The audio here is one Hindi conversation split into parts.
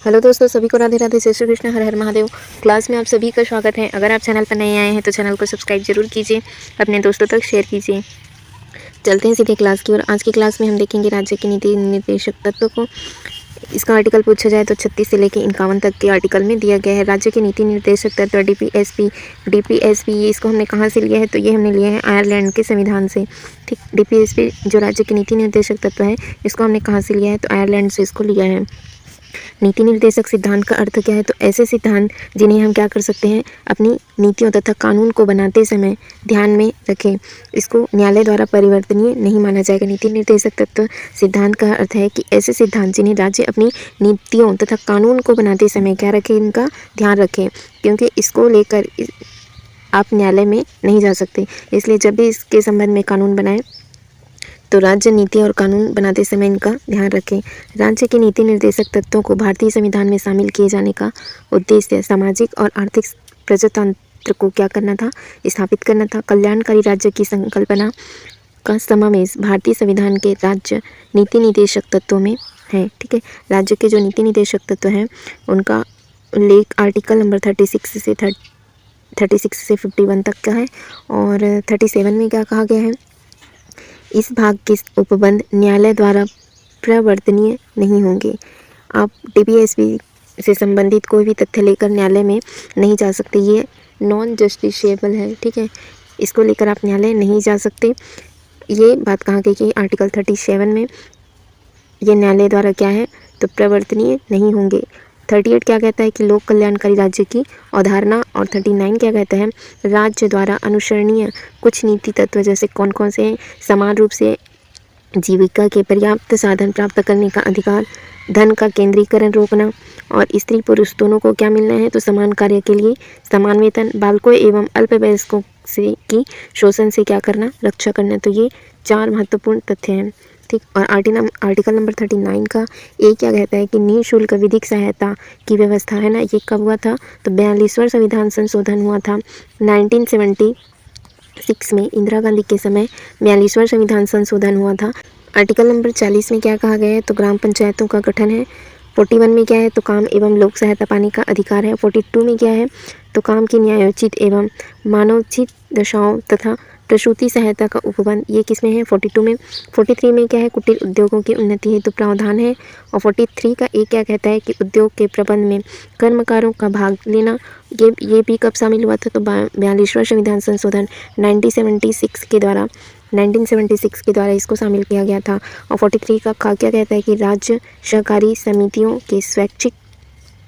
हेलो दोस्तों, सभी को राधे राधे, जय श्री कृष्ण, हर हर महादेव। क्लास में आप सभी का स्वागत है। अगर आप चैनल पर नए आए हैं तो चैनल को सब्सक्राइब जरूर कीजिए, अपने दोस्तों तक शेयर कीजिए। चलते हैं सीधे क्लास की ओर। आज की क्लास में हम देखेंगे राज्य के नीति निर्देशक तत्व को। इसका आर्टिकल पूछा जाए तो 36 से लेकर 51 तक के आर्टिकल में दिया गया है। राज्य के नीति निर्देशक तत्व डीपीएसपी इसको हमने कहाँ से लिया है, तो ये हमने लिया है आयरलैंड के संविधान से। ठीक, डीपीएसपी जो राज्य के नीति निर्देशक तत्व है, इसको हमने कहाँ से लिया है, तो आयरलैंड से इसको लिया है। नीति निर्देशक सिद्धांत का अर्थ क्या है, तो ऐसे सिद्धांत जिन्हें हम क्या कर सकते हैं, अपनी नीतियों तथा कानून को बनाते समय ध्यान में रखें। इसको न्यायालय द्वारा परिवर्तनीय नहीं माना जाएगा। नीति निर्देशक तत्व सिद्धांत का अर्थ है कि ऐसे सिद्धांत जिन्हें राज्य अपनी नीतियों तथा कानून को बनाते समय क्या रखें, इनका ध्यान रखें, क्योंकि इसको लेकर आप न्यायालय में नहीं जा सकते। इसलिए जब भी इसके संबंध में कानून बनाएं तो राज्य नीति और कानून बनाते समय इनका ध्यान रखें। राज्य के नीति निर्देशक तत्वों को भारतीय संविधान में शामिल किए जाने का उद्देश्य सामाजिक और आर्थिक प्रजातंत्र को क्या करना था, स्थापित करना था। कल्याणकारी राज्य की संकल्पना का समावेश भारतीय संविधान के राज्य नीति निर्देशक तत्वों में है। ठीक है, राज्य के जो नीति निर्देशक तत्व हैं उनका उल्लेख आर्टिकल नंबर 36 से 51 तक का है। और 37 में क्या कहा गया है, इस भाग के उपबंध न्यायालय द्वारा प्रवर्तनीय नहीं होंगे। आप डीपीएसपी से संबंधित कोई भी तथ्य लेकर न्यायालय में नहीं जा सकते, ये नॉन जस्टिसेबल है। ठीक है, इसको लेकर आप न्यायालय नहीं जा सकते। ये बात कहाँ गई कि आर्टिकल 37 में ये न्यायालय द्वारा क्या है, तो प्रवर्तनीय नहीं होंगे। 38 क्या कहता है कि लोक कल्याणकारी राज्य की अवधारणा, और 39 क्या कहता है, राज्य द्वारा अनुसरणीय कुछ नीति तत्व जैसे कौन कौन से हैं, समान रूप से जीविका के पर्याप्त साधन प्राप्त करने का अधिकार, धन का केंद्रीकरण रोकना, और स्त्री पुरुष दोनों को क्या मिलना है, तो समान कार्य के लिए समान वेतन, बालकों एवं अल्पवयस्कों से की शोषण से क्या करना, रक्षा करना। तो ये 4 महत्वपूर्ण तथ्य हैं। ठीक, और आर्टिकल नंबर 39 का एक क्या कहता है कि निःशुल्क विधिक सहायता की व्यवस्था है ना, ये कब हुआ था, तो 42वां संविधान संशोधन हुआ था 1976 में। इंदिरा गांधी के समय 42वां संविधान संशोधन हुआ था। आर्टिकल नंबर 40 में क्या कहा गया है, तो ग्राम पंचायतों का गठन है। 41 में क्या है, तो काम एवं लोक सहायता पाने का अधिकार है। 42 में क्या है, तो काम की न्यायोचित एवं मानवोचित दशाओं तथा प्रसूति सहायता का उपबंध, ये किस में है, 42 में। 43 में क्या है, कुटीर उद्योगों की उन्नति हेतु प्रावधान है। और 43 का एक क्या कहता है कि उद्योग के प्रबंध में कर्मकारों का भाग लेना, ये भी कब शामिल हुआ था, तो 42वां संविधान संशोधन 1976 के द्वारा इसको शामिल किया गया था। और 43 का खा क्या कहता है कि राज्य सहकारी समितियों के स्वैच्छिक,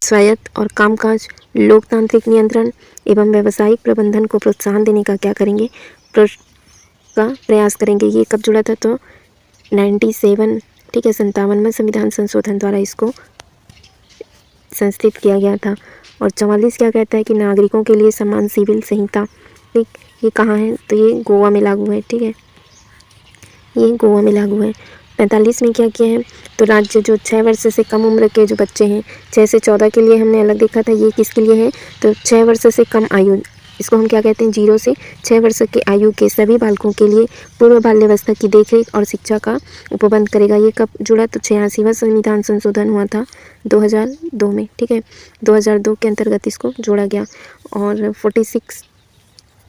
स्वायत्त और कामकाज, लोकतांत्रिक नियंत्रण एवं व्यावसायिक प्रबंधन को प्रोत्साहन देने का क्या करेंगे, का प्रयास करेंगे। ये कब जुड़ा था, तो 97, ठीक है, 57वां संविधान संशोधन द्वारा इसको संस्थित किया गया था। और 44 क्या कहता है कि नागरिकों के लिए समान सिविल संहिता, ठीक, ये कहाँ है, तो ये गोवा में लागू है। ठीक है, ये गोवा में लागू है। 45 में क्या किया है, तो राज्य जो 6 वर्ष से कम उम्र के जो बच्चे हैं, 6 से 14 के लिए हमने अलग देखा था, ये किसके लिए है, तो 6 वर्ष से कम आयु, इसको हम क्या कहते हैं, 0 से 6 वर्ष के आयु के सभी बालकों के लिए पूर्व बाल्यावस्था की देखरेख और शिक्षा का उपबंध करेगा। ये कब जुड़ा, तो 86वां संविधान संशोधन हुआ था 2002 में। ठीक है, 2002 के अंतर्गत इसको जोड़ा गया। और 46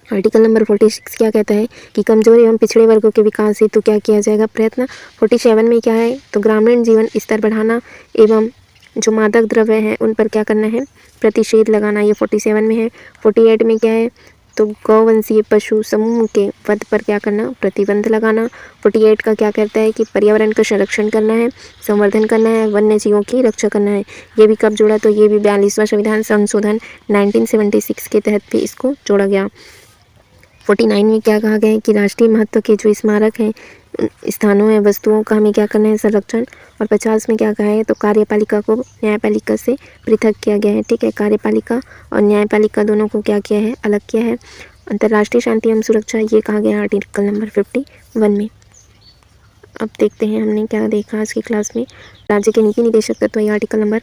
आर्टिकल नंबर 46 क्या कहता है कि कमजोर एवं पिछड़े वर्गों के विकास हेतु क्या किया जाएगा, प्रयत्न। 47 में क्या है, तो ग्रामीण जीवन स्तर बढ़ाना एवं जो मादक द्रव्य हैं उन पर क्या करना है, प्रतिषेध लगाना, ये 47 में है। 48 में क्या है, तो गौवंशीय पशु समूह के वध पर क्या करना, प्रतिबंध लगाना। 48 का क्या कहता है कि पर्यावरण का संरक्षण करना है, संवर्धन करना है, वन्य जीवों की रक्षा करना है। ये भी कब जोड़ा, तो ये भी 42वां संविधान संशोधन 1976 के तहत भी इसको जोड़ा गया। 49 में क्या कहा गया है कि राष्ट्रीय महत्व के जो स्मारक हैं, स्थानों या वस्तुओं का हमें क्या करना है, संरक्षण। और 50 में क्या कहा है, तो कार्यपालिका को न्यायपालिका से पृथक किया गया है। ठीक है, कार्यपालिका और न्यायपालिका दोनों को क्या किया है, अलग किया है। अंतर्राष्ट्रीय शांति एवं सुरक्षा, ये कहा गया आर्टिकल नंबर 51 में। अब देखते हैं हमने क्या देखा आज की क्लास में। राज्य के नीति निदेशक तत्व, ये आर्टिकल नंबर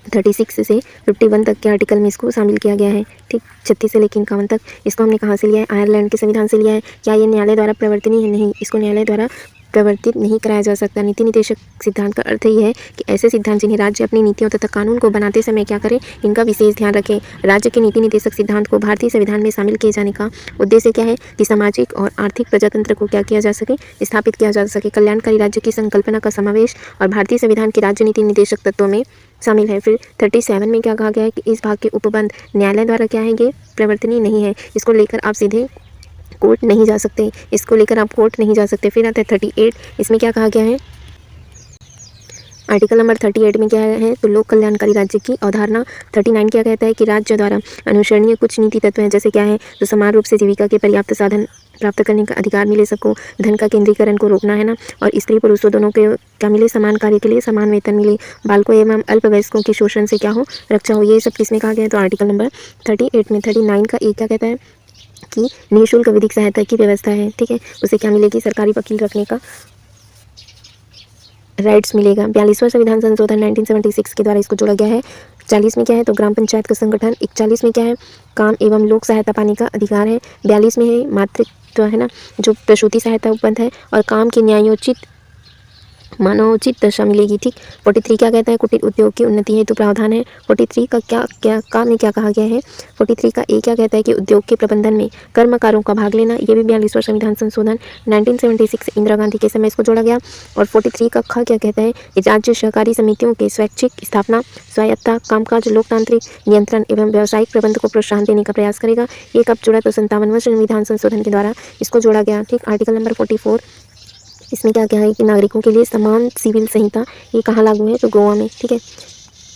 36 से 51 तक के आर्टिकल में इसको शामिल किया गया है। ठीक, 36 से लेकर 51 तक इसको हमने कहाँ से लिया है, आयरलैंड के संविधान से लिया है। क्या ये न्यायालय द्वारा प्रवर्तनीय है, नहीं, इसको न्यायालय द्वारा प्रवर्तित नहीं कराया जा सकता। नीति निदेशक सिद्धांत का अर्थ ये है कि ऐसे सिद्धांत जिन्हें राज्य अपनी नीतियों तथा कानून को बनाते समय क्या करें, इनका विशेष ध्यान रखें। राज्य के नीति निदेशक सिद्धांत को भारतीय संविधान में शामिल किए जाने का उद्देश्य क्या है कि सामाजिक और आर्थिक प्रजातंत्र को क्या किया जा सके, स्थापित किया जा सके। कल्याणकारी राज्य की संकल्पना का समावेश और भारतीय संविधान के राज्य नीति निदेशक तत्वों में शामिल है। फिर 37 में क्या कहा गया है कि इस भाग के उपबंध न्यायालय द्वारा क्या है, ये प्रवर्तनीय नहीं है। इसको लेकर आप सीधे कोर्ट नहीं जा सकते, इसको लेकर आप कोर्ट नहीं जा सकते। फिर आता है 38, इसमें क्या कहा गया है, आर्टिकल नंबर 38 में क्या है तो लोक कल्याणकारी राज्य की अवधारणा। 39 क्या कहता है कि राज्य द्वारा अनुसरणीय कुछ नीति तत्व हैं, जैसे क्या है तो समान रूप से जीविका के पर्याप्त साधन प्राप्त करने का अधिकार मिले सबको, धन का केंद्रीकरण को रोकना है ना, और स्त्री पुरुषों दोनों के क्या मिले, समान कार्य के लिए समान वेतन मिले, बालकों एवं अल्पवयस्कों के शोषण से क्या हो, रक्षा हो। ये सब किसमें कहा गया है तो आर्टिकल नंबर 38 में। 39 का एक क्या कहता है कि निःशुल्क विधिक सहायता की व्यवस्था है, ठीक है, उसे क्या मिलेगी, सरकारी वकील रखने का राइट्स मिलेगा। 42वां संविधान संशोधन 1976 के द्वारा इसको जोड़ा गया है। 40 में क्या है तो ग्राम पंचायत का संगठन। 41 में क्या है, काम एवं लोक सहायता पाने का अधिकार है। 42 में है मातृत्व है ना, जो प्रसूति सहायता उपबंध है, और काम की न्यायोचित मानवोचित दशा मिलेगी, ठीक। 43 क्या कहता है, कुटीर उद्योग की उन्नति हेतु प्रावधान है। 43 का क्या में क्या कहा गया है, 43 का एक क्या कहता है कि उद्योग के प्रबंधन में कर्मकारों का भाग लेना। ये भी 42वां संविधान संशोधन 1976 इंदिरा गांधी के समय इसको जोड़ा गया। और 43 का ख क्या कहता है कि राज्य सहकारी समितियों के स्वैच्छिक स्थापना, स्वायत्तता, कामकाज, लोकतांत्रिक नियंत्रण एवं व्यावसायिक प्रबंध को प्रोत्साहन देने का प्रयास करेगा। ये कब जोड़ा तो 57वां संविधान संशोधन के द्वारा इसको जोड़ा गया, ठीक। आर्टिकल नंबर 44, इसमें क्या क्या है कि नागरिकों के लिए समान सिविल संहिता, ये कहाँ लागू है तो गोवा में, ठीक है।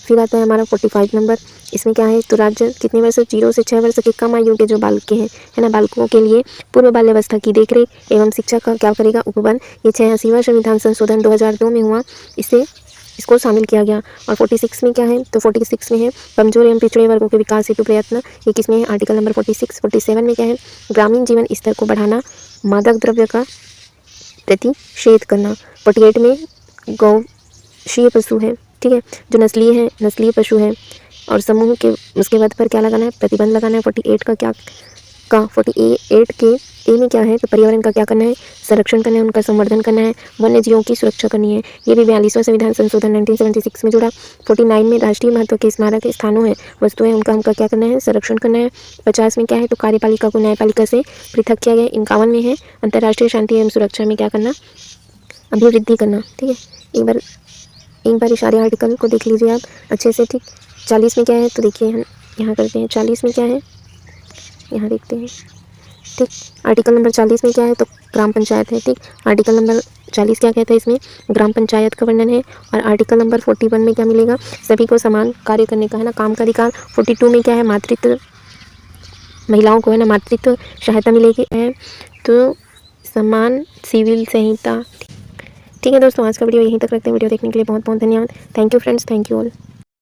फिर आता है हमारा 45 नंबर, इसमें क्या है तो राज्य कितने वर्ष, 0 से 6 वर्ष के कम आयु के जो बालक के हैं है ना, बालकों के लिए पूर्व बाल्यावस्था की देखरेख एवं शिक्षा का क्या करेगा उपबंध। ये 86वां संविधान संशोधन 2002 में हुआ, इसको शामिल किया गया। और 46 में क्या है तो 46 में है कमजोर एवं पिछड़े वर्गों के विकास हेतु प्रयत्न, ये किसमें है आर्टिकल नंबर 46। 47 में क्या है ग्रामीण जीवन स्तर को बढ़ाना, मादक द्रव्य का प्रतिषेध करना। 48 में गौशीय पशु है, ठीक है, जो नस्लीय पशु है और समूह के उसके वध पर क्या लगाना है, प्रतिबंध लगाना है। 48 का क्या का 48 के ए में क्या है तो पर्यावरण का क्या करना है, संरक्षण करना है, उनका संवर्धन करना है, वन्य जीवों की सुरक्षा करनी है। ये भी 42वां संविधान संशोधन 1976 में जुड़ा। 49 में राष्ट्रीय महत्व के स्मारक स्थानों है, वस्तुएं, उनका क्या करना है, संरक्षण करना है। 50 में क्या है तो कार्यपालिका को न्यायपालिका से पृथक किया गया। 51 में है अंतर्राष्ट्रीय शांति एवं सुरक्षा में क्या करना, अभिवृद्धि करना, ठीक है। एक बार इस सारे आर्टिकल को देख लीजिए आप अच्छे से, ठीक। 40 में क्या है तो देखिए हम यहाँ करते हैं, 40 में क्या है यहाँ देखते हैं, ठीक। आर्टिकल नंबर 40 में क्या है तो ग्राम पंचायत है, ठीक। आर्टिकल नंबर 40 क्या कहता है, इसमें ग्राम पंचायत का वर्णन है। और आर्टिकल नंबर 41 में क्या मिलेगा, सभी को समान कार्य करने का है ना, काम का अधिकार। 42 में क्या है मातृत्व, महिलाओं को है ना मातृत्व सहायता मिलेगी है, तो समान सिविल संहिता, ठीक है। दोस्तों आज का वीडियो यहीं तक रखते हैं। वीडियो देखने के लिए बहुत बहुत धन्यवाद। Thank you friends, thank you all.